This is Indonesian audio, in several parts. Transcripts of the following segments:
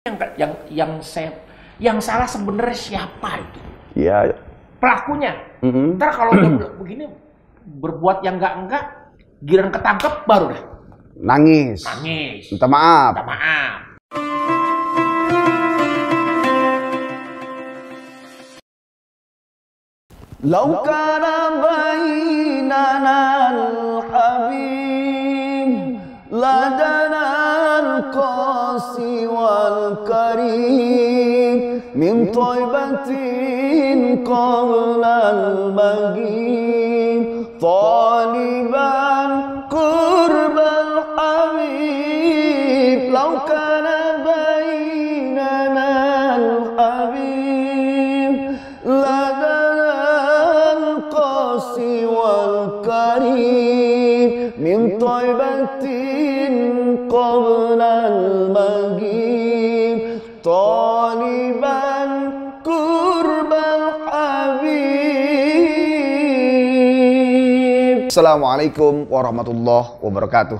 yang salah sebenarnya siapa itu? Iya. Pelakunya. Ntar kalau dia begini berbuat yang enggak, giliran ketangkep baru deh nangis. Minta maaf. Lau kana bainana al-habib ladana al-qasi wal-karim min taibatin qabla al-maghrib taliban qurbal habib lau kana bainana al-habib ladana al-qasi wal-karim min taibatin qabla al-maghrib taliban qurbal habib. Assalamualaikum warahmatullahi wabarakatuh.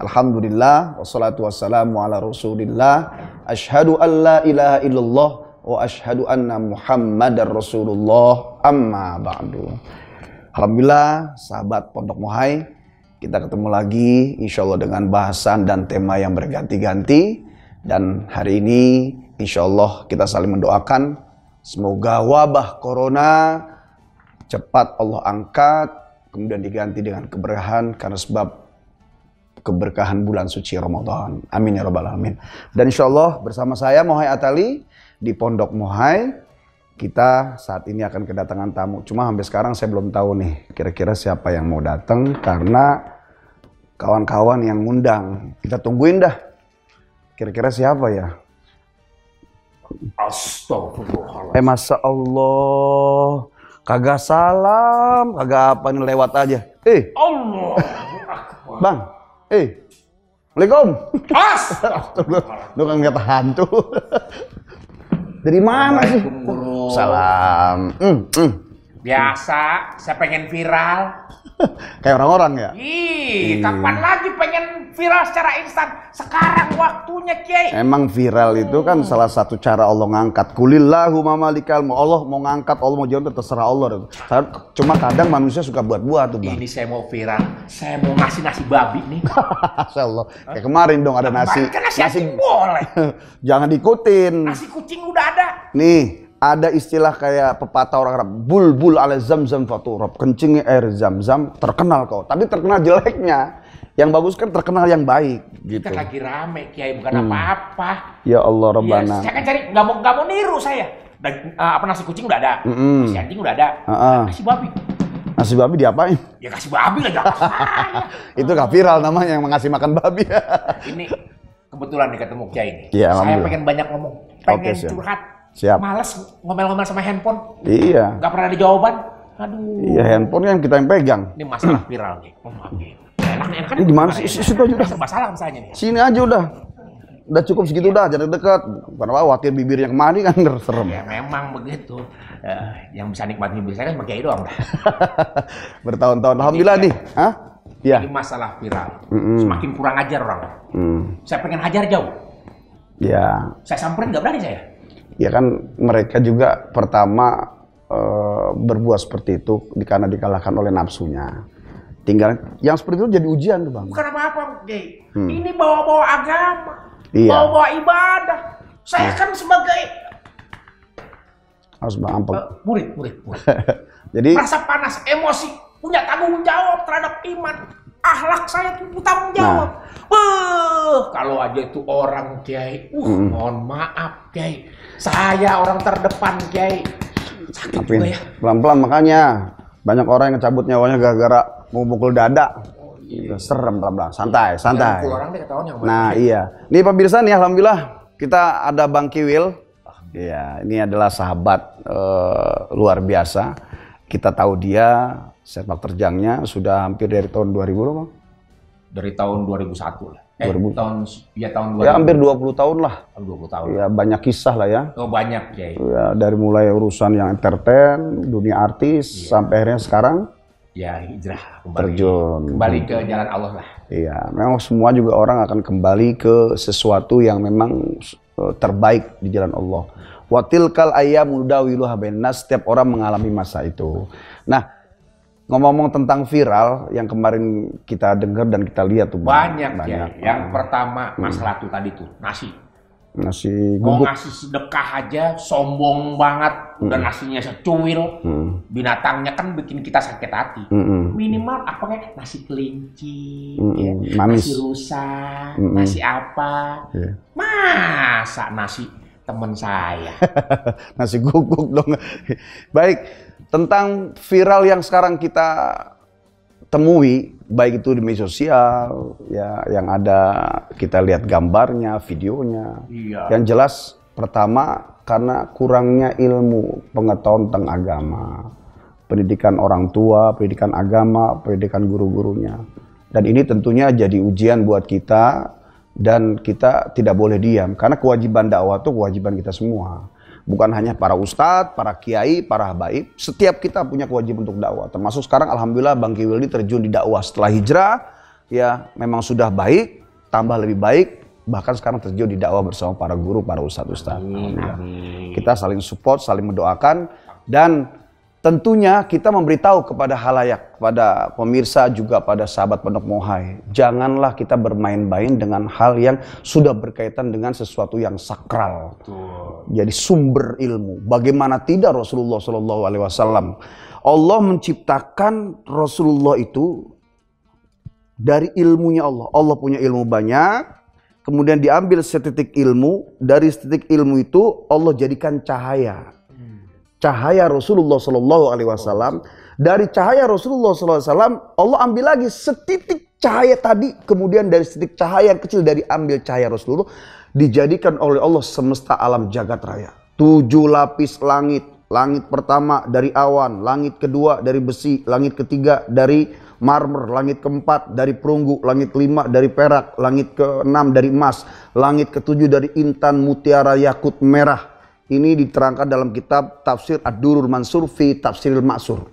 Alhamdulillah wassalatu wassalamu ala rasulillah. Asyhadu an la ilaha illallah wa asyhadu anna muhammadar rasulullah, amma ba'du. Alhamdulillah sahabat Pondok Mohai, kita ketemu lagi insyaallah dengan bahasan dan tema yang berganti-ganti. Dan hari ini insyaallah kita saling mendoakan semoga wabah corona cepat Allah angkat, kemudian diganti dengan keberkahan karena sebab keberkahan bulan suci Ramadan. Amin ya rabbal alamin. Dan insyaallah bersama saya Mohai Atali di Pondok Mohai, kita saat ini akan kedatangan tamu. Cuma sampai sekarang saya belum tahu nih kira-kira siapa yang mau datang karena kawan-kawan yang ngundang. Kita tungguin dah. Kira-kira siapa ya? Astagfirullahaladzim. Masa Allah. Kagak salam, kagak apa nih, lewat aja. Allah. Bang. Assalamualaikum. Astagfirullah. Lu kan kata hantu. Dari mana sih? Guru. Salam. Biasa, saya pengen viral. Kayak orang-orang ya? Kapan lagi pengen viral secara instan? Sekarang waktunya, Kiai. Emang viral itu kan salah satu cara Allah ngangkat. Kulillahu mamalikal, Allah mau ngangkat, Allah mau jauh, terserah Allah. Cuma kadang manusia suka buat-buat tuh, Bang. Ini saya mau viral, saya mau ngasih nasi babi nih. Masya Allah. Kayak kemarin dong ada nasi. Kan nasi boleh. Jangan diikutin. Nasi kucing udah ada. Nih, ada istilah kayak pepatah orang Arab, bulbul ala zamzam faturab, kencingnya air zam-zam, terkenal kau. Tapi terkenal jeleknya. Yang bagus kan terkenal yang baik gitu. Kita lagi rame, Kiai, bukan apa-apa. Ya Allah Rabbana. Ya, saya kan cari, nggak mau niru saya. Dan, nasi kucing udah ada, nasi anjing udah ada, nasi babi. Nasi babi diapain? Ya kasih babi lah, jangan saya. Itu gak viral namanya, yang ngasih makan babi. Ini kebetulan nih ketemu Kiai ini. Ya, saya pengen banyak ngomong, pengen curhat. Siap. Males ngomel-ngomel sama handphone. Iya. Gak pernah ada jawaban. Aduh. Iya, handphone yang kita yang pegang. Ini masalah viral nih. Enak-enak kan? Ini gimana sih? Situ aja udah. Serba salah misalnya nih. Sini aja udah. Udah cukup segitu dah, jangan dekat. Karena khawatir bibirnya kemari kan serem. Ya memang begitu. Yang bisa nikmat bibir saya kan sama Kiai doang. Bertahun-tahun. Alhamdulillah nih. Hah? Iya. Ini masalah viral. Semakin kurang ajar orang. Saya pengen hajar jauh. Ya. Saya samperin nggak berani saya. Ya kan mereka juga pertama berbuat seperti itu karena dikalahkan oleh nafsunya. Tinggal yang seperti itu jadi ujian tuh, Bang. Bukan apa-apa, Kiai. Ini bawa-bawa agama, iya. Bawa-bawa ibadah. Saya kan sebagai harus murid. Jadi merasa panas, emosi, punya tanggung jawab terhadap iman. Akhlak saya tuh tanggung jawab. Kalau aja itu orang, Kiai, mohon maaf, Kiai. Saya orang terdepan, Kiai. Sakit juga ya. Pelan-pelan makanya. Banyak orang yang cabut nyawanya gara-gara mau mukul dada. Serem, pelan-pelan. Santai. Nah, iya. Nih pemirsa nih, alhamdulillah kita ada Bang Kiwil. Iya, ini adalah sahabat luar biasa. Kita tahu dia sepak terjangnya sudah hampir dari tahun 2000 loh, Bang. Dari tahun 2001 lah. 2000. Tahun 2000. Ya hampir 20 tahun lah. 20 tahun. Ya banyak kisah lah ya. Oh banyak, Kiai. Ya dari mulai urusan yang entertain, dunia artis, sampai akhirnya sekarang ya hijrah terjun kembali ke jalan Allah lah. Iya, memang semua juga orang akan kembali ke sesuatu yang memang terbaik di jalan Allah. Wa tilkal ayyamu nudawiluha bainan nas, setiap orang mengalami masa itu. Nah, ngomong-ngomong tentang viral yang kemarin kita dengar dan kita lihat tuh banyak. Ya. Yang pertama masalah tuh tadi tuh nasi guguk. Mau ngasih sedekah aja sombong banget, udah nasinya secuil. Binatangnya kan bikin kita sakit hati. Minimal apa kayak nasi kelinci, ya. Nasi rusa, nasi apa? Masa nasi teman saya? Nasi guguk dong. Baik, tentang viral yang sekarang kita temui, baik itu di media sosial, ya, yang ada kita lihat gambarnya, videonya. Iya. Yang jelas, pertama karena kurangnya ilmu pengetahuan tentang agama, pendidikan orang tua, pendidikan agama, pendidikan guru-gurunya. Dan ini tentunya jadi ujian buat kita, dan kita tidak boleh diam, karena kewajiban dakwah itu kewajiban kita semua. Bukan hanya para ustadz, para kiai, para habaib, setiap kita punya kewajiban untuk dakwah. Termasuk sekarang alhamdulillah Bang Ki Wildi terjun di dakwah setelah hijrah, ya memang sudah baik, tambah lebih baik, bahkan sekarang terjun di dakwah bersama para guru, para ustadz-ustadz. Kita saling support, saling mendoakan, dan tentunya kita memberitahu kepada halayak, kepada pemirsa, juga pada sahabat Pondok Mohai, janganlah kita bermain-main dengan hal yang sudah berkaitan dengan sesuatu yang sakral. Jadi sumber ilmu. Bagaimana tidak Rasulullah SAW? Allah menciptakan Rasulullah itu dari ilmunya Allah. Allah punya ilmu banyak, kemudian diambil setitik ilmu, dari setitik ilmu itu Allah jadikan cahaya. Cahaya Rasulullah SAW. Dari cahaya Rasulullah SAW, Allah ambil lagi setitik cahaya tadi, kemudian dari setitik cahaya yang kecil dari ambil cahaya Rasulullah, dijadikan oleh Allah semesta alam jagat raya. 7 lapis langit. Langit pertama dari awan, langit kedua dari besi, langit ketiga dari marmer, langit keempat dari perunggu, langit kelima dari perak, langit keenam dari emas, langit ketujuh dari intan, mutiara, yakut merah. Ini diterangkan dalam kitab Tafsir Ad-Durrul Mansur fi Tafsiril Ma'sur.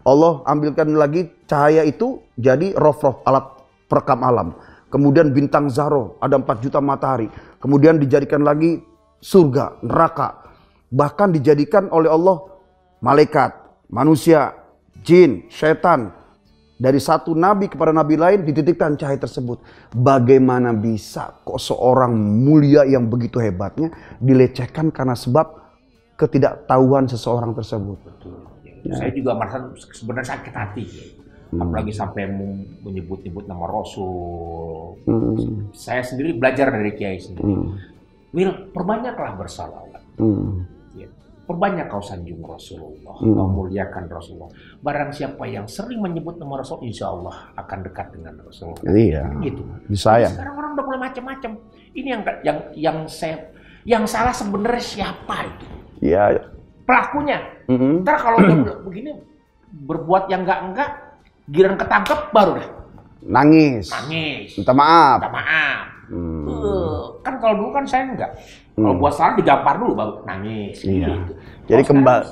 Allah ambilkan lagi cahaya itu jadi rof-rof, alat perekam alam. Kemudian bintang Zaro, ada 4 juta matahari. Kemudian dijadikan lagi surga, neraka. Bahkan dijadikan oleh Allah malaikat, manusia, jin, setan. Dari satu nabi kepada nabi lain dititipkan cahaya tersebut. Bagaimana bisa kok seorang mulia yang begitu hebatnya dilecehkan karena sebab ketidaktahuan seseorang tersebut? Betul. Ya. Saya juga merasa sebenarnya sakit hati. Apalagi sampai menyebut-nyebut nama Rasul. Saya sendiri belajar dari kiai sendiri. Wil, perbanyaklah bersalawat. Perbanyak kau sanjung Rasulullah, kau muliakan Rasulullah. Barang siapa yang sering menyebut nama Rasul, insya Allah akan dekat dengan Rasulullah. Iya. Gitu. Disayang. Sekarang orang udah mulai macam-macam. Ini yang salah sebenarnya siapa itu? Iya. Pelakunya. Ntar kalau dia begini berbuat yang enggak, giliran ketangkep baru deh. Nangis. Minta maaf. Kan kalau dulu kan saya enggak. Kalau buat salah digampar dulu baru nangis. Iya. Gitu. Jadi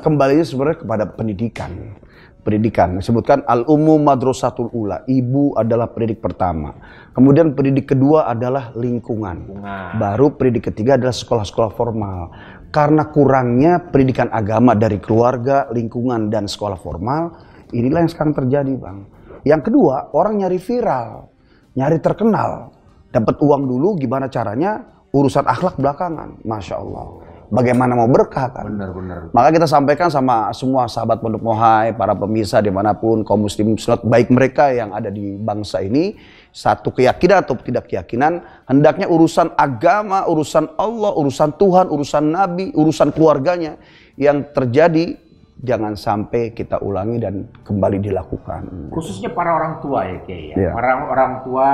kembalinya sebenarnya kepada pendidikan. Pendidikan. Disebutkan al-ummu madrasatul ula. Ibu adalah pendidik pertama. Kemudian pendidik kedua adalah lingkungan. Baru pendidik ketiga adalah sekolah-sekolah formal. Karena kurangnya pendidikan agama dari keluarga, lingkungan, dan sekolah formal, inilah yang sekarang terjadi, Bang. Yang kedua, orang nyari viral, nyari terkenal. Dapat uang dulu, gimana caranya? Urusan akhlak belakangan. Masya Allah. Bagaimana mau berkah kan? Benar. Maka kita sampaikan sama semua sahabat Pondok Mohai, para pemirsa dimanapun, kaum muslim muslimat, baik mereka yang ada di bangsa ini, satu keyakinan atau tidak keyakinan, hendaknya urusan agama, urusan Allah, urusan Tuhan, urusan Nabi, urusan keluarganya yang terjadi, jangan sampai kita ulangi dan kembali dilakukan. Khususnya para orang tua ya, Kiai. Ya. Para orang tua,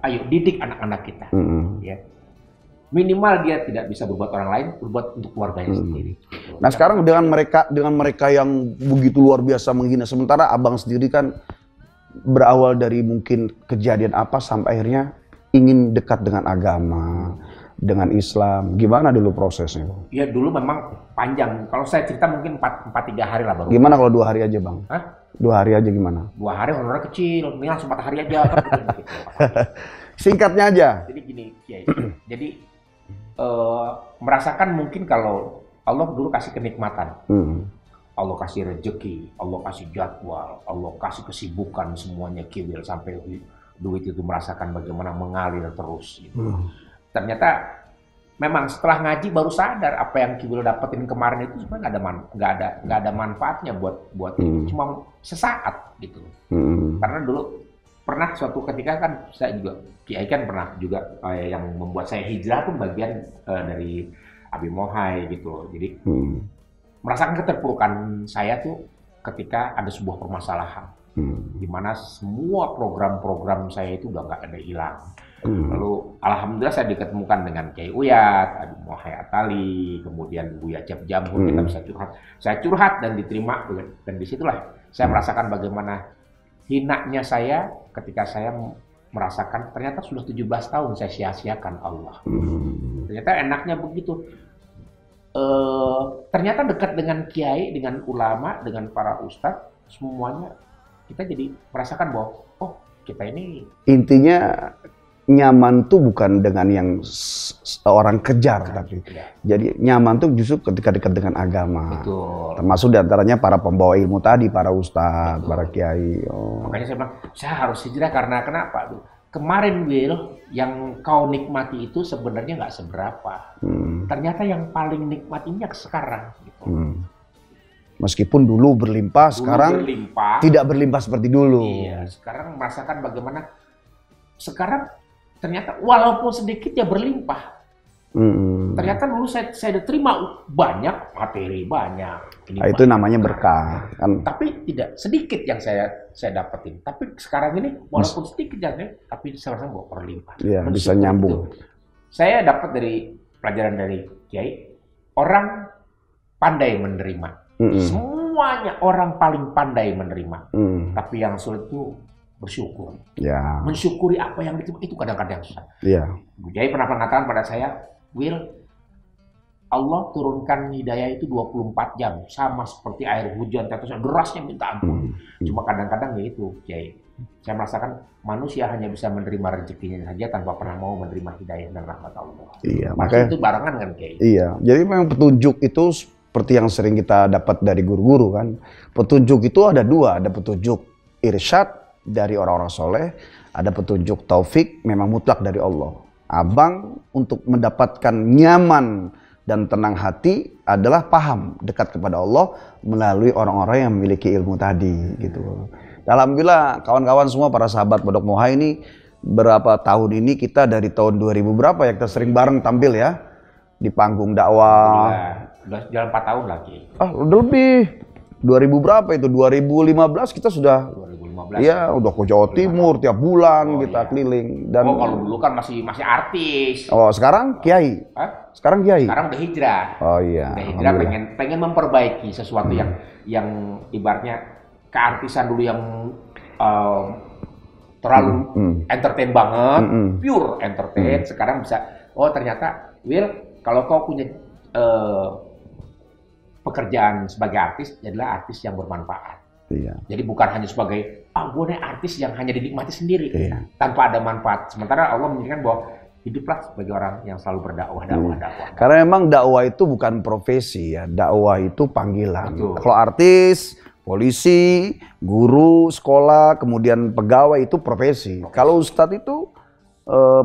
ayo didik anak-anak kita. Ya. Minimal dia tidak bisa berbuat orang lain, berbuat untuk keluarganya sendiri. Nah sekarang dengan mereka yang begitu luar biasa menghina, sementara abang sendiri kan berawal dari mungkin kejadian apa sampai akhirnya ingin dekat dengan agama, dengan Islam. Gimana dulu prosesnya? Ya dulu memang panjang. Kalau saya cerita mungkin 4-3 hari lah baru. Gimana kalau 2 hari aja Bang? Hah? 2 hari aja gimana? 2 hari honorar kecil, ini langsung 4 hari aja. Kan, gitu. Singkatnya aja. Jadi gini, Kiai. Jadi merasakan mungkin kalau Allah dulu kasih kenikmatan. Allah kasih rezeki, Allah kasih jadwal, Allah kasih kesibukan semuanya Kiwil sampai duit itu merasakan bagaimana mengalir terus. Gitu. Ternyata memang setelah ngaji baru sadar apa yang Kiwil dapetin kemarin itu sebenarnya nggak ada manfaatnya buat cuma sesaat gitu. Karena dulu pernah suatu ketika kan saya juga Kiai kan pernah juga yang membuat saya hijrah pun bagian dari Abi Mohai gitu. Jadi merasakan keterpurukan saya tuh ketika ada sebuah permasalahan di mana semua program-program saya itu udah nggak ada hilang. Lalu alhamdulillah saya diketemukan dengan Kiai Uyat, Abi Mohai Atali, kemudian Buya Jab Jamhur, kita bisa curhat. Saya curhat dan diterima, dan disitulah saya merasakan bagaimana hinanya saya ketika saya merasakan ternyata sudah 17 tahun saya sia-siakan Allah. Ternyata enaknya begitu. Ternyata dekat dengan kiai, dengan ulama, dengan para ustadz, semuanya kita jadi merasakan bahwa oh kita ini intinya nyaman tuh bukan dengan yang orang kejar, tapi jadi nyaman tuh justru ketika dekat dengan agama. Betul. Termasuk diantaranya para pembawa ilmu tadi, para ustadz, para kiai. Makanya saya bilang saya harus hijrah karena kenapa? Kemarin Will, yang kau nikmati itu sebenarnya nggak seberapa. Ternyata yang paling nikmatinya sekarang. Gitu. Meskipun dulu berlimpah, sekarang tidak berlimpah seperti dulu. Iya, sekarang merasakan bagaimana sekarang ternyata walaupun sedikit ya berlimpah. Ternyata dulu saya udah terima banyak materi, banyak. Nah, itu namanya berkah. Kan? Tapi tidak sedikit yang saya dapetin. Tapi sekarang ini walaupun sedikit jadinya, tapi saya rasa bahwa berlimpah. Iya, bisa nyambung. Itu. Saya dapat dari pelajaran dari Kiai, orang pandai menerima. Semuanya orang paling pandai menerima. Tapi yang sulit itu bersyukur. Ya. Mensyukuri apa yang itu kadang-kadang susah. Iya. Kiai pernah mengatakan pada saya, Will, Allah turunkan hidayah itu 24 jam. Sama seperti air hujan, tetesnya derasnya minta ampun. Cuma kadang-kadang ya itu, Kiai. Saya merasakan manusia hanya bisa menerima rezekinya saja tanpa pernah mau menerima hidayah dan rahmat Allah. Iya, makanya itu barengan kan, Kiai? Iya, jadi memang petunjuk itu seperti yang sering kita dapat dari guru-guru kan. Petunjuk itu ada 2, ada petunjuk irsyad dari orang-orang soleh, ada petunjuk taufik memang mutlak dari Allah. Abang untuk mendapatkan nyaman dan tenang hati adalah paham dekat kepada Allah melalui orang-orang yang memiliki ilmu tadi gitu. Alhamdulillah kawan-kawan semua para sahabat Pondok Moha ini berapa tahun ini kita dari tahun 2000 berapa ya kita sering bareng tampil ya di panggung dakwah. Udah jalan 4 tahun lagi. Udah lebih. 2000 berapa itu? 2015 kita sudah. 2015. Iya, udah ke Jawa Timur tiap bulan kita keliling. Dan kalau dulu kan masih artis. Oh, sekarang kiai. Hah? Sekarang kiai. Sekarang udah hijrah. Oh iya. Udah hijrah pengen memperbaiki sesuatu yang ibaratnya keartisan dulu yang terlalu entertain banget, pure entertain. Sekarang bisa ternyata Will, kalau kau punya pekerjaan sebagai artis adalah artis yang bermanfaat. Iya. Jadi bukan hanya sebagai gue nih artis yang hanya dinikmati sendiri tanpa ada manfaat. Sementara Allah menginginkan bahwa hiduplah sebagai orang yang selalu berdakwah. Karena memang dakwah itu bukan profesi ya, dakwah itu panggilan. Betul. Kalau artis, polisi, guru, sekolah, kemudian pegawai itu profesi. Kalau ustadz itu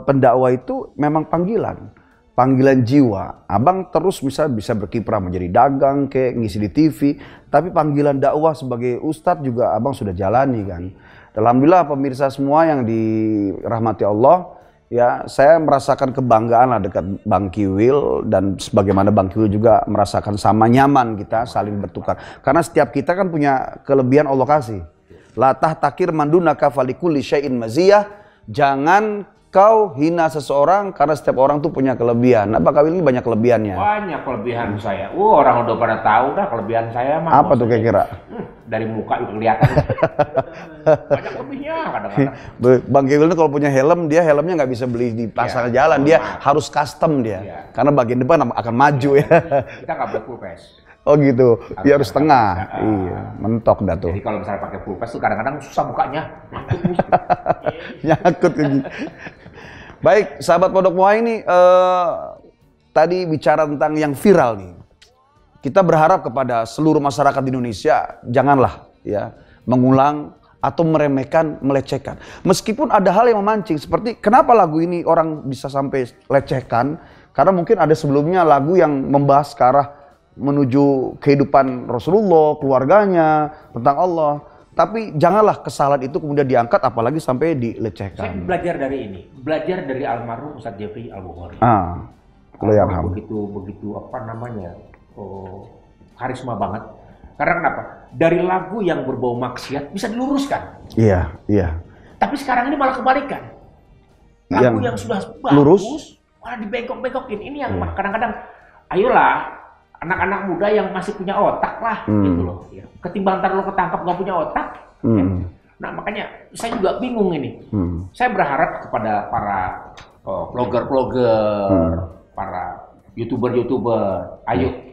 pendakwah itu memang panggilan. Panggilan jiwa. Abang terus bisa berkiprah menjadi dagang, kayak ngisi di TV. Tapi panggilan dakwah sebagai ustadz juga abang sudah jalani kan. Alhamdulillah pemirsa semua yang dirahmati Allah, ya saya merasakan kebanggaan lah dekat Bang Kiwil dan sebagaimana Bang Kiwil juga merasakan sama nyaman kita saling bertukar. Karena setiap kita kan punya kelebihan Allah kasih. La tahtakir mandunaka falikulli syai'in maziyah. Jangan kau hina seseorang karena setiap orang tuh punya kelebihan. Nah, Pak Kawil ini banyak kelebihannya. Banyak kelebihan saya. Orang udah pada tahu dah kelebihan saya mah. Apa tuh kira-kira? Dari muka itu kelihatan. Banyak lebihnya kadang-kadang. Bang Kewil ini kalau punya helm, dia helmnya nggak bisa beli di pasar jalan. Dia harus custom dia. Ya. Karena bagian depan akan maju ya. Kita nggak boleh full face. Oh gitu, dia harus tengah. Iya, mentok dah tuh. Jadi kalau misalnya pakai full face tuh kadang-kadang susah bukanya. Nyangkut ini. Baik, sahabat Pondok Muha ini tadi bicara tentang yang viral nih. Kita berharap kepada seluruh masyarakat di Indonesia janganlah ya mengulang atau meremehkan, melecehkan. Meskipun ada hal yang memancing seperti kenapa lagu ini orang bisa sampai lecehkan? Karena mungkin ada sebelumnya lagu yang membahas ke arah menuju kehidupan Rasulullah, keluarganya, tentang Allah. Tapi janganlah kesalahan itu kemudian diangkat apalagi sampai dilecehkan. Saya belajar dari ini, belajar dari almarhum Ustadz Jeffrey Al-Bukhari. Begitu apa namanya? Karisma banget. Karena kenapa? Dari lagu yang berbau maksiat bisa diluruskan. Iya. Tapi sekarang ini malah kebalikan. Lagu yang sudah bagus malah dibengkok-bengkokin. Ini yang kadang-kadang ayolah anak-anak muda yang masih punya otak lah gitu loh. Ya. Ketimbang ntar lo ketangkap gak punya otak. Ya. Nah makanya saya juga bingung ini. Saya berharap kepada para vlogger-vlogger, para youtuber-youtuber, ayo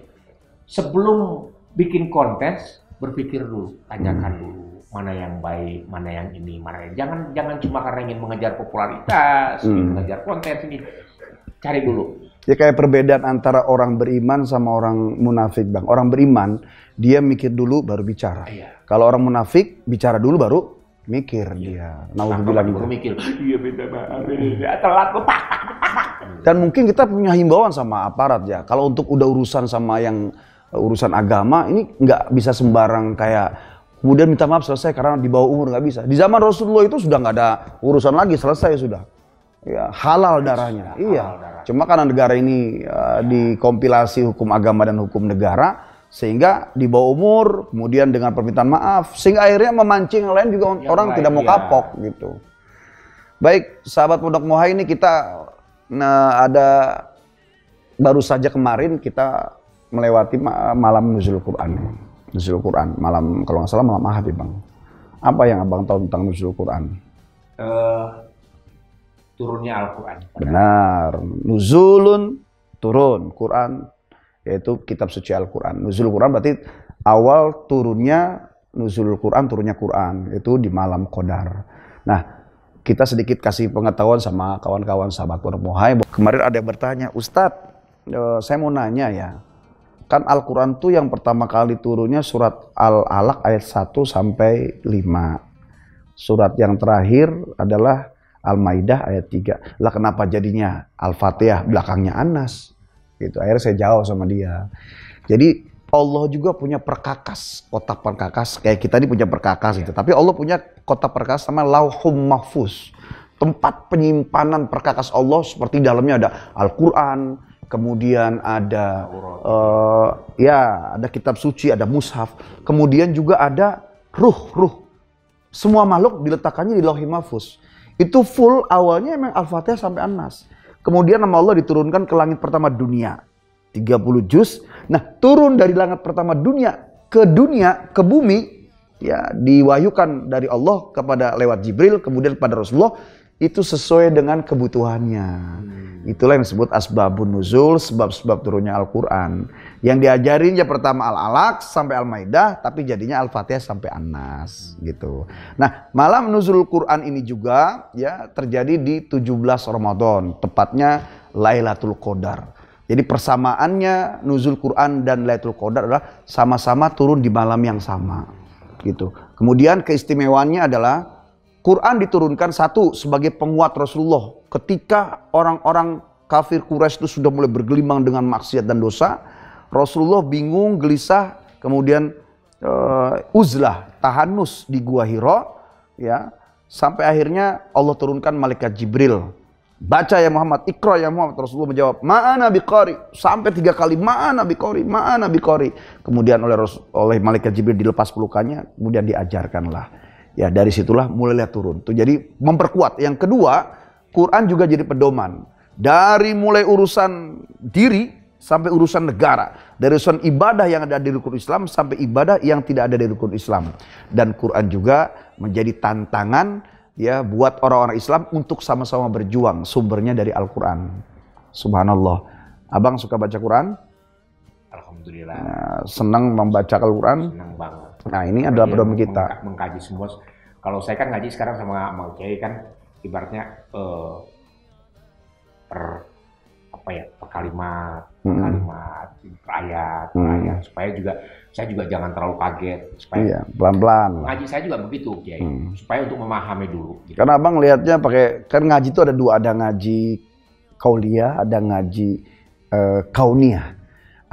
sebelum bikin konten berpikir dulu, tanyakan dulu mana yang baik, mana yang ini, mana yang jangan cuma karena ingin mengejar popularitas, mengejar konten ini. Cari dulu. Ya kayak perbedaan antara orang beriman sama orang munafik, Bang. Orang beriman, dia mikir dulu baru bicara. Iya. Kalau orang munafik, bicara dulu baru mikir dia. Nauzubillah baru mikir. Iya beda telat pak. Dan mungkin kita punya himbauan sama aparat ya. Kalau untuk udah urusan sama yang urusan agama, ini nggak bisa sembarang kayak kemudian minta maaf selesai karena di bawah umur nggak bisa. Di zaman Rasulullah itu sudah nggak ada urusan lagi, selesai sudah. Ya, halal darahnya. Cuma karena negara ini dikompilasi hukum agama dan hukum negara, sehingga di bawah umur, kemudian dengan permintaan maaf, sehingga akhirnya memancing yang lain juga orang tidak mau kapok gitu. Baik, sahabat Pondok Muha ini kita ada baru saja kemarin kita melewati malam Nuzul Quran. Nuzul Quran, malam kalau nggak salah malam Ahad ya Bang. Apa yang Abang tahu tentang Nuzul Quran? Turunnya Al-Quran. Benar. Nuzulun, turun. Quran, yaitu kitab suci Al-Quran. Nuzul Quran berarti awal turunnya Nuzul Quran, turunnya Quran. Itu di malam Qadar. Nah, kita sedikit kasih pengetahuan sama kawan-kawan sahabat Pondok Muha. Kemarin ada yang bertanya, Ustadz, saya mau nanya ya. Kan Al-Quran tuh yang pertama kali turunnya surat Al-Alaq ayat 1 sampai 5. Surat yang terakhir adalah Al-Maidah ayat 3. Lah kenapa jadinya Al-Fatihah belakangnya An-Nas? Gitu. Akhirnya saya jawab sama dia. Jadi Allah juga punya perkakas, kotak perkakas kayak kita ini punya perkakas gitu. Tapi Allah punya kotak perkakas sama Lauhum Mahfuz. Tempat penyimpanan perkakas Allah seperti dalamnya ada Al-Qur'an, kemudian ada ada kitab suci, ada mushaf, kemudian juga ada ruh. Semua makhluk diletakkannya di Lauhul Mahfuz. Itu full awalnya memang Al-Fatihah sampai An-Nas. Kemudian nama Allah diturunkan ke langit pertama dunia. 30 juz. Nah, turun dari langit pertama dunia, ke bumi, ya diwahyukan dari Allah kepada lewat Jibril, kemudian kepada Rasulullah, itu sesuai dengan kebutuhannya. Itulah yang disebut asbabun nuzul, sebab-sebab turunnya Al-Quran. Yang diajarin ya pertama Al-Alaq sampai Al-Maidah, tapi jadinya Al-Fatihah sampai An-Nas gitu. Nah, malam nuzul Quran ini juga ya terjadi di 17 Ramadan, tepatnya Lailatul Qadar. Jadi persamaannya nuzul Quran dan Lailatul Qadar adalah sama-sama turun di malam yang sama gitu. Kemudian keistimewaannya adalah Quran diturunkan satu sebagai penguat Rasulullah ketika orang-orang kafir Quraisy itu sudah mulai bergelimang dengan maksiat dan dosa. Rasulullah bingung, gelisah, kemudian uzlah, tahanus di Gua Hira, ya, sampai akhirnya Allah turunkan malaikat Jibril. Baca ya Muhammad, Iqra ya Muhammad. Rasulullah menjawab, ma'ana biqari, sampai 3 kali, ma'ana biqari. Kemudian oleh malaikat Jibril dilepas pelukannya, kemudian diajarkanlah. Ya dari situlah mulailah turun. Tuh, jadi memperkuat. Yang kedua, Quran juga jadi pedoman. Dari mulai urusan diri sampai urusan negara. Dari urusan ibadah yang ada di rukun Islam sampai ibadah yang tidak ada di rukun Islam. Dan Quran juga menjadi tantangan ya buat orang-orang Islam untuk sama-sama berjuang. Sumbernya dari Al-Quran. Subhanallah. Abang suka baca Quran? Alhamdulillah. Senang membaca Al-Quran? Senang banget. Nah ini adalah pedoman kita. Mengkaji semua. Kalau saya kan ngaji sekarang sama Kiai kan ibaratnya per kalimat, per ayat, supaya juga saya juga jangan terlalu kaget, supaya pelan-pelan. Ngaji saya juga begitu, Kiai, supaya untuk memahami dulu. Gitu. Karena abang lihatnya pakai kan ngaji itu ada dua, ada ngaji kauliyah, ada ngaji kauniyah,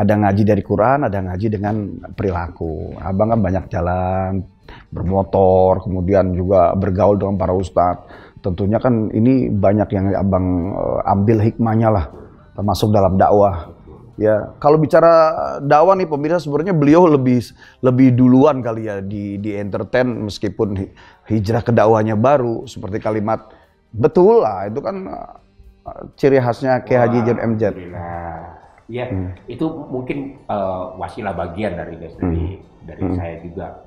ada ngaji dari Quran, ada ngaji dengan perilaku. Abang kan banyak jalan, bermotor, kemudian juga bergaul dengan para ustadz. Tentunya kan ini banyak yang abang ambil hikmahnya lah. Termasuk dalam dakwah. Ya, kalau bicara dakwah nih pemirsa, sebenarnya beliau lebih duluan kali ya di entertain meskipun hijrah ke dakwahnya baru, seperti kalimat betul lah, itu kan ciri khasnya Kiai Haji J. MZ. Ya, itu mungkin wasilah bagian dari saya juga.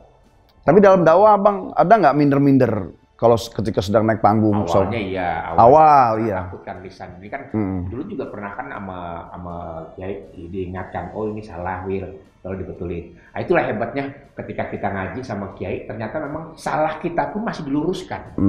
Tapi dalam dakwah abang ada nggak minder-minder? Kalau ketika sedang naik panggung, awalnya iya, awal iya. Takutkan lisan ini kan dulu juga pernah kan sama Kiai diingatkan, oh ini salah Wir, lalu dibetulin. Nah, itulah hebatnya ketika kita ngaji sama Kiai, ternyata memang salah kita pun masih diluruskan.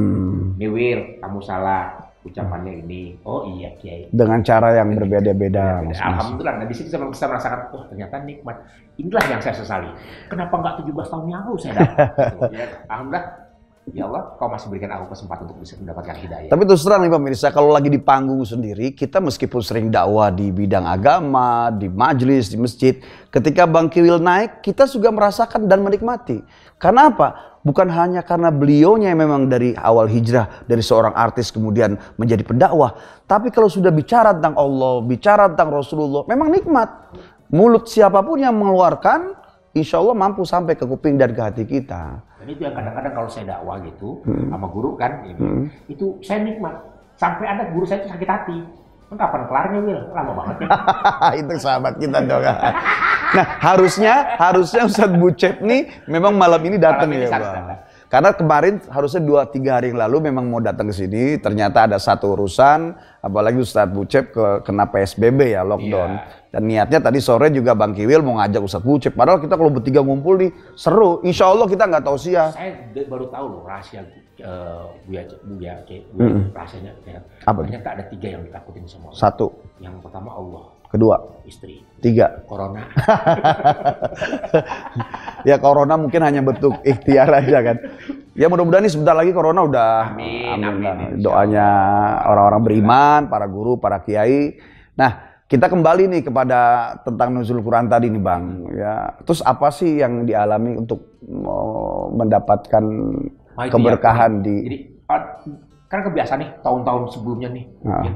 Nih Wir, kamu salah ucapannya ini. Oh iya Kiai. Dengan cara yang berbeda-beda. Alhamdulillah. Nah di situ saya bisa merasakan, oh ternyata nikmat. Inilah yang saya sesali. Kenapa nggak 17 tahun yang lalu saya dapat? Ya, alhamdulillah. Ya Allah, kau masih berikan aku kesempatan untuk bisa mendapatkan hidayah. Tapi terus terang nih pemirsa, kalau lagi di panggung sendiri, kita meskipun sering dakwah di bidang agama, di majelis, di masjid, ketika Bang Kiwil naik, kita juga merasakan dan menikmati. Karena apa? Bukan hanya karena beliaunya yang memang dari awal hijrah, dari seorang artis kemudian menjadi pendakwah. Tapi kalau sudah bicara tentang Allah, bicara tentang Rasulullah, memang nikmat. Mulut siapapun yang mengeluarkan, insya Allah mampu sampai ke kuping dan ke hati kita. Dan itu yang kadang-kadang kalau saya dakwah gitu sama guru kan ini, itu saya nikmat. Sampai ada guru saya itu sakit hati. Kapan kelarnya Wil? Lama banget ya. Itu sahabat kita dong. Nah harusnya Ustadz Bucep nih memang malam ini datang ya Bang. Karena kemarin harusnya 2-3 hari yang lalu memang mau datang ke sini, ternyata ada satu urusan, apalagi Ustadz Bucep kena PSBB ya, lockdown. Iya. Dan niatnya tadi sore juga Bang Kiwil mau ngajak Ustadz Bucep, padahal kita kalau bertiga ngumpul nih seru, insya Allah kita nggak tahu sia. Saya baru tahu loh rahasia Buya, rahasianya. Apa? Ternyata ada 3 yang ditakutin sama Allah. 1. Yang pertama Allah. Kedua, istri. 3, corona. Ya corona mungkin hanya bentuk ikhtiar aja kan. Ya mudah-mudahan nih sebentar lagi corona udah amin. Doanya orang-orang beriman, para guru, para kiai. Nah, kita kembali nih kepada tentang nuzul Quran tadi nih Bang. Ya, terus apa sih yang dialami untuk mendapatkan keberkahan di? Jadi kan kebiasaan nih tahun-tahun sebelumnya nih. Ya.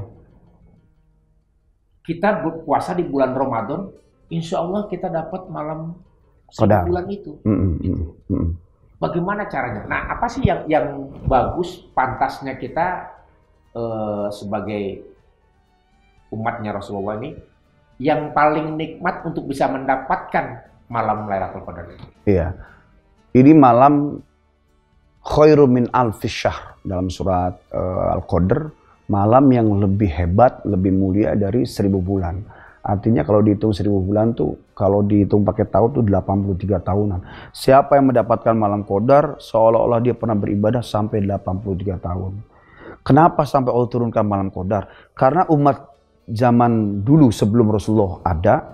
Kita berpuasa di bulan Ramadan, insya Allah kita dapat malam bulan itu. Bagaimana caranya? Nah, apa sih yang bagus, pantasnya kita sebagai umatnya Rasulullah ini, yang paling nikmat untuk bisa mendapatkan malam Lailatul Qadar? Iya, ini malam khairu min alfi syahr dalam surat Al-Qadr. Malam yang lebih hebat, lebih mulia dari 1000 bulan. Artinya kalau dihitung 1000 bulan tuh, kalau dihitung pakai tahun tuh 83 tahunan. Siapa yang mendapatkan malam Qadar, seolah-olah dia pernah beribadah sampai 83 tahun. Kenapa sampai Allah turunkan malam Qadar? Karena umat zaman dulu sebelum Rasulullah ada,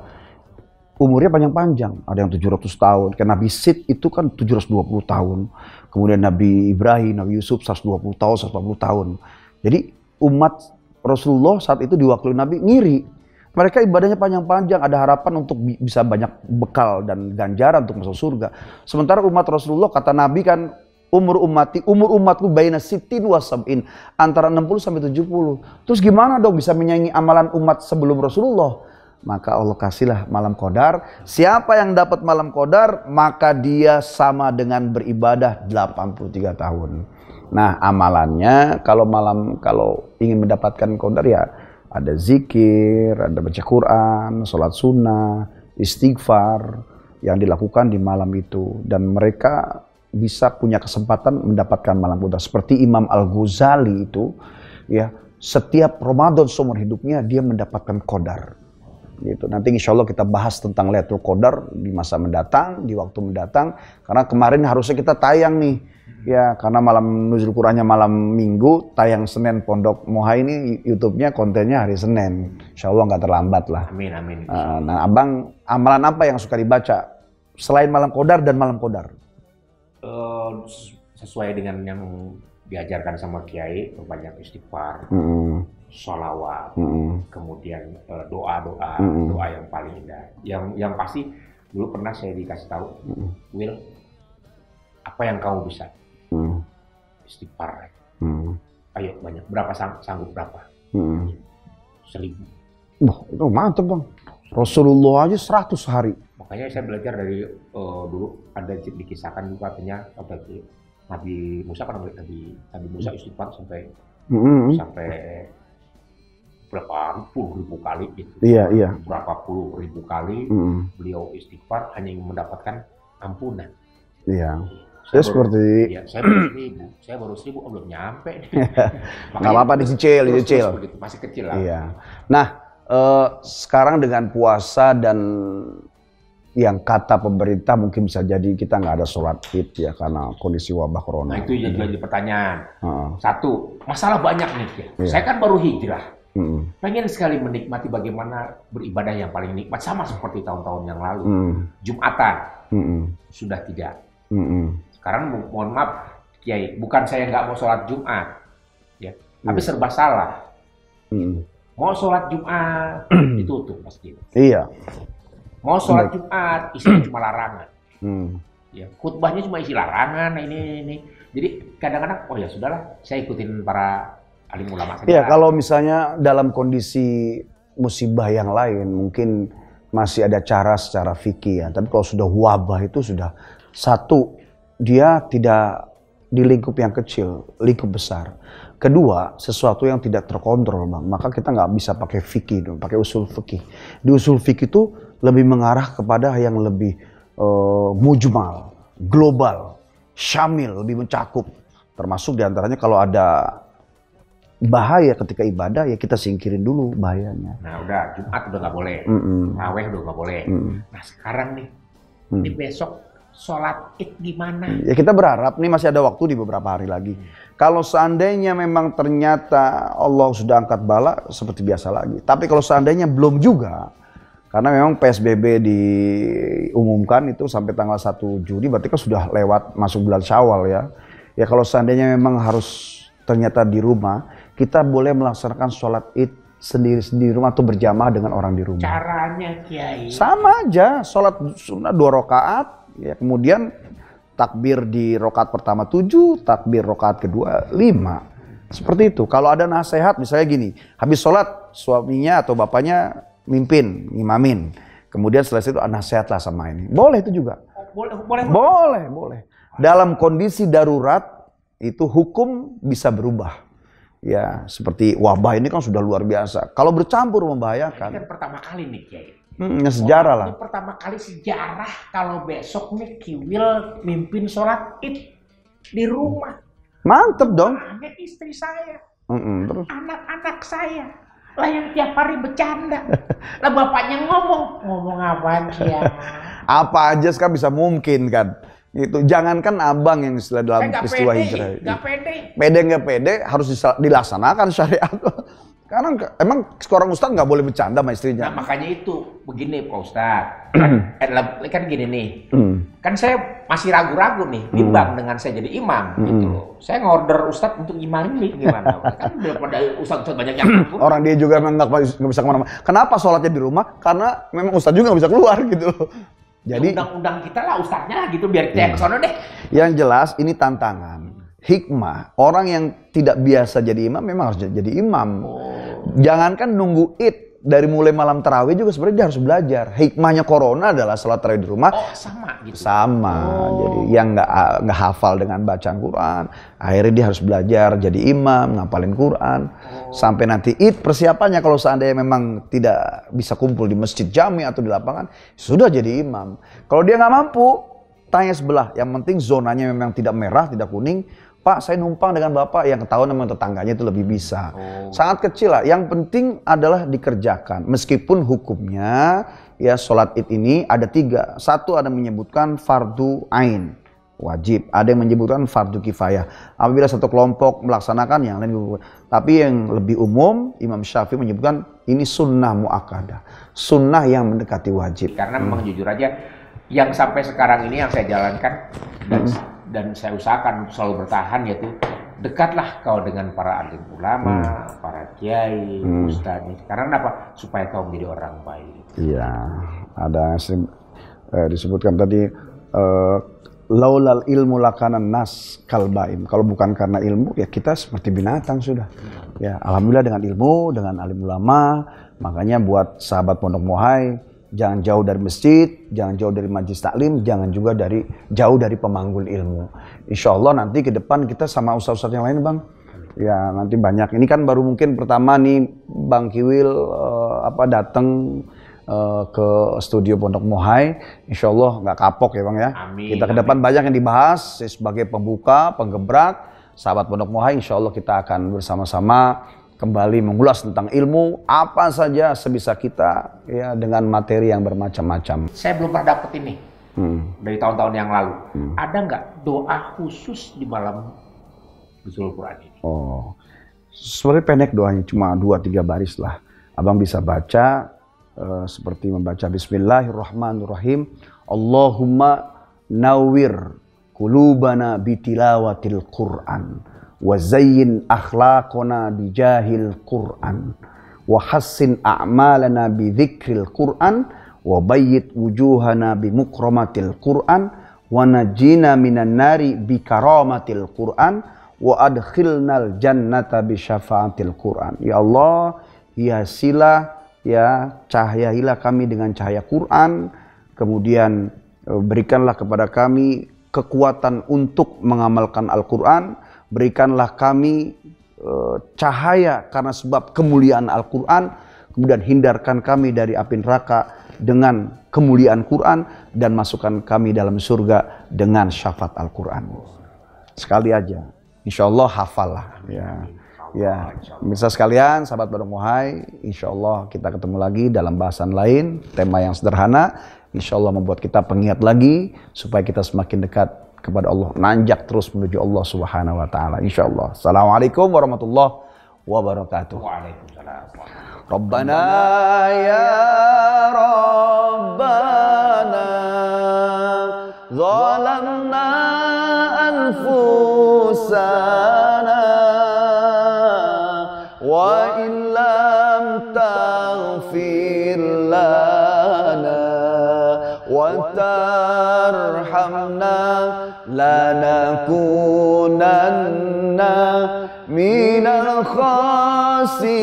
umurnya panjang-panjang. Ada yang 700 tahun. Karena Nabi Sid itu kan 720 tahun. Kemudian Nabi Ibrahim, Nabi Yusuf 120 tahun, 140 tahun. Jadi umat Rasulullah saat itu diwakili Nabi ngiri. Mereka ibadahnya panjang-panjang, ada harapan untuk bisa banyak bekal dan ganjaran untuk masuk surga. Sementara umat Rasulullah, kata Nabi kan, umur umatku baina sittin wa sab'in, antara 60 sampai 70. Terus gimana dong bisa menyaingi amalan umat sebelum Rasulullah? Maka Allah kasihlah malam Qadar. Siapa yang dapat malam Qadar, maka dia sama dengan beribadah 83 tahun. Nah, amalannya kalau ingin mendapatkan qadar ya ada zikir, ada baca Quran, sholat sunnah, istighfar yang dilakukan di malam itu, dan mereka bisa punya kesempatan mendapatkan malam qadar. Seperti Imam Al-Ghazali itu, ya setiap Ramadan seumur hidupnya dia mendapatkan qadar. Gitu. Nanti insya Allah kita bahas tentang Lailatul Qadar di masa mendatang, di waktu mendatang. Karena kemarin harusnya kita tayang nih, ya karena malam nuzul Qurannya malam Minggu, tayang Senin. Pondok Moha ini YouTube-nya kontennya hari Senin. Insya Allah nggak terlambat lah. Amin, amin. Nah, abang amalan apa yang suka dibaca selain malam Qadar dan malam Qadar? Sesuai dengan yang diajarkan sama Kiai, banyak istighfar, sholawat, kemudian doa-doa, doa yang paling indah. Yang pasti dulu pernah saya dikasih tahu, Will, apa yang kamu bisa? Istighfar. Ayo banyak. Berapa sanggup berapa? 1000. Wah, itu mantep bang. Rasulullah aja 100 hari. Makanya saya belajar dari dulu ada dikisahkan juga katanya Nabi Musa kan Nabi Musa istighfar sampai berapa puluh ribu kali gitu. Iya. Berapa puluh ribu kali beliau istighfar hanya ingin mendapatkan ampunan. Iya. Saya seperti saya baru 1000 belum nyampe. Nggak apa-apa dicicil. Masih kecil lah. Iya. Nah, sekarang dengan puasa dan yang kata pemerintah mungkin bisa jadi kita nggak ada sholat Id ya karena kondisi wabah corona. Nah itu jadi pertanyaan. Satu, masalah banyak nih ya. Iya. Saya kan baru hijrah. Pengen sekali menikmati bagaimana beribadah yang paling nikmat sama seperti tahun-tahun yang lalu. Jumatan sudah tidak. Sekarang mohon maaf, Kiai, bukan saya nggak mau sholat Jumat, ya, tapi serba salah. Mau sholat Jumat ditutup masjid. Iya. Mau sholat Jumat isinya cuma larangan. Ya, khutbahnya cuma isi larangan ini. Jadi kadang-kadang oh ya sudahlah, saya ikutin para alim ulama saja. Iya, kalau misalnya dalam kondisi musibah yang lain mungkin masih ada cara secara fikih ya. Tapi kalau sudah wabah itu sudah satu, dia tidak di lingkup yang kecil, lingkup besar. Kedua, sesuatu yang tidak terkontrol, Bang. Maka kita nggak bisa pakai fikih dong, pakai usul fikih. Di usul fikih itu lebih mengarah kepada yang lebih mujmal, global, syamil, lebih mencakup. Termasuk diantaranya kalau ada bahaya ketika ibadah, ya kita singkirin dulu bahayanya. Nah udah, Jumat udah nggak boleh, Raweh udah nggak boleh. Nah sekarang nih, ini besok sholat Id gimana? Ya kita berharap nih masih ada waktu di beberapa hari lagi. Kalau seandainya memang ternyata Allah sudah angkat bala, seperti biasa lagi. Tapi kalau seandainya belum juga, karena memang PSBB diumumkan itu sampai tanggal 1 Juni, berarti kan sudah lewat masuk bulan Syawal ya. Ya kalau seandainya memang harus ternyata di rumah, kita boleh melaksanakan sholat Id sendiri-sendiri di rumah atau berjamaah dengan orang di rumah. Caranya Kiai? Sama aja, sholat sunnah 2 rakaat, ya kemudian takbir di rakaat pertama 7, takbir rakaat kedua 5. Seperti itu. Kalau ada nasihat misalnya gini, habis sholat suaminya atau bapaknya mimpin, ngimamin. Kemudian selesai itu nasihatlah sama ini. Boleh itu juga. Boleh. Dalam kondisi darurat itu hukum bisa berubah. Ya, seperti wabah ini kan sudah luar biasa. Kalau bercampur membahayakan. Ini kan pertama kali nih Kiai. Sejarah lah. Itu pertama kali sejarah kalau besok nih Kiwil mimpin sholat Id di rumah. Mantep dong. Hanya istri saya, Terus? anak-anak saya, lah yang tiap hari bercanda. Lah bapaknya ngomong apaan sih ya? Apa aja sekarang bisa mungkin kan. Gitu. Jangankan abang yang istilah dalam peristiwa hijrah. Gak pede. Pede nggak pede harus dilaksanakan syariat. Karena emang seorang ustadz nggak boleh bercanda sama istrinya. Nah makanya itu begini Pak Ustadz. Kan gini nih. Kan saya masih ragu-ragu nih, bimbang dengan saya jadi imam gitu loh. Saya ngorder ustadz untuk imam ini gimana? Kan daripada ustadz banyak yang orang dia juga memang nggak bisa kemana-mana. Kenapa sholatnya di rumah? Karena memang ustadz juga nggak bisa keluar gitu loh. Jadi undang-undang kita lah ustadznya lah gitu biar kita yang kesono deh. Yang jelas ini tantangan, hikmah. Orang yang tidak biasa jadi imam memang harus jadi imam. Jangankan nunggu Id, dari mulai malam tarawih juga sebenarnya dia harus belajar. Hikmahnya corona adalah salat tarawih di rumah. Oh, sama gitu. Sama. Jadi yang nggak hafal dengan bacaan Quran, akhirnya dia harus belajar jadi imam, ngapalin Quran. Sampai nanti Id persiapannya kalau seandainya memang tidak bisa kumpul di masjid jami atau di lapangan, sudah jadi imam. Kalau dia nggak mampu, tanya sebelah. Yang penting zonanya memang tidak merah, tidak kuning. Pak, saya numpang dengan Bapak, yang ketahuan memang tetangganya itu lebih bisa. Sangat kecil lah. Yang penting adalah dikerjakan. Meskipun hukumnya, ya sholat Id ini ada 3. Satu ada menyebutkan fardu ain, wajib. Ada yang menyebutkan fardu kifayah. Apabila satu kelompok melaksanakan, yang lain. Tapi yang lebih umum, Imam Syafi'i menyebutkan ini sunnah mu'akkadah. Sunnah yang mendekati wajib. Karena memang jujur aja, yang sampai sekarang ini yang saya jalankan, dan saya usahakan untuk selalu bertahan, yaitu dekatlah kau dengan para alim ulama, para kiai, ustadz. Karena apa? Supaya kau menjadi orang baik. Iya, ada disebutkan tadi laulal ilmu lakanan nas kalbaim. Kalau bukan karena ilmu, ya kita seperti binatang sudah. Ya, alhamdulillah dengan ilmu, dengan alim ulama. Makanya buat sahabat Pondok Mohai, jangan jauh dari masjid, jangan jauh dari majelis taklim, jangan juga jauh dari pemanggul ilmu. Insya Allah nanti ke depan kita sama ustaz-ustaz yang lain, Bang. Ya nanti banyak. Ini kan baru mungkin pertama nih Bang Kiwil datang ke studio Pondok Mohai. Insya Allah nggak kapok ya Bang ya. Amin, kita ke depan banyak yang dibahas sebagai pembuka, penggebrak. Sahabat Pondok Mohai, insya Allah kita akan bersama-sama kembali mengulas tentang ilmu apa saja sebisa kita ya dengan materi yang bermacam-macam. Saya belum pernah dapet ini dari tahun-tahun yang lalu. Ada nggak doa khusus di malam Nuzulul Quran ini? Oh, sebenarnya pendek doanya, cuma 2-3 baris lah. Abang bisa baca seperti membaca Bismillahirrahmanirrahim. Allahumma nawwir qulubana bitilawatil Quran. Wa zayyin akhlaqana bijahil Qur'an wa hassin a'malana bi dzikril Qur'an wa bayyit wujuhana bi mukramatil Qur'an wa najjina minan nari bi karamatil Qur'an wa adkhilnal jannata bi syafaatil Qur'an. Ya Allah, hiasilah ya, cahayailah kami dengan cahaya Quran, kemudian berikanlah kepada kami kekuatan untuk mengamalkan Al-Quran. Berikanlah kami cahaya karena sebab kemuliaan Al-Quran. Kemudian hindarkan kami dari api neraka dengan kemuliaan Quran. Dan masukkan kami dalam surga dengan syafaat Al-Quran. Sekali aja. Insya Allah hafal lah. Ya, pemirsa sekalian, sahabat Pondok Mohai, insya Allah kita ketemu lagi dalam bahasan lain. Tema yang sederhana. Insya Allah membuat kita pengingat lagi. Supaya kita semakin dekat kepada Allah, nanjak terus menuju Allah Subhanahu wa taala insyaallah. Assalamualaikum warahmatullahi wabarakatuh. Waalaikumsalam. Rabbana ya Rabbana zalamna anfusana wa illam taghfir lana wa tarhamna lanakunanna minal khasirin.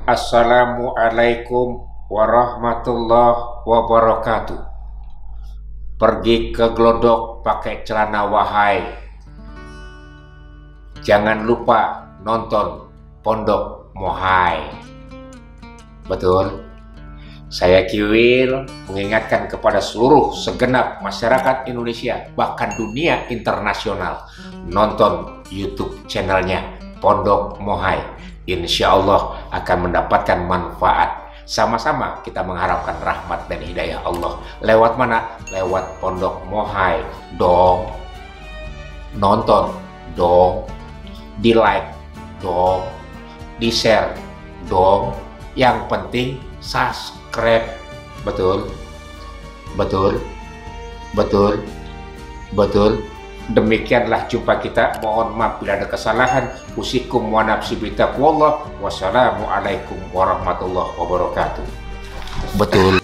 Assalamualaikum warahmatullahi wabarakatuh. Pergi ke Glodok pakai celana wahai. Jangan lupa nonton Pondok Mohai. Betul? Saya Kiwil mengingatkan kepada seluruh segenap masyarakat Indonesia, bahkan dunia internasional, nonton YouTube channelnya Pondok Mohai. Insya Allah akan mendapatkan manfaat. Sama-sama kita mengharapkan rahmat dan hidayah Allah. Lewat mana? Lewat Pondok Mohai. Dong. Nonton. Dong. Di like. Dong. Di share. Dong. Yang penting subscribe. Betul, betul, betul, betul. Demikianlah jumpa kita. Mohon maaf bila ada kesalahan. Usikum wa nafsi bitaqwallah. Wassalamualaikum warahmatullahi wabarakatuh. Betul.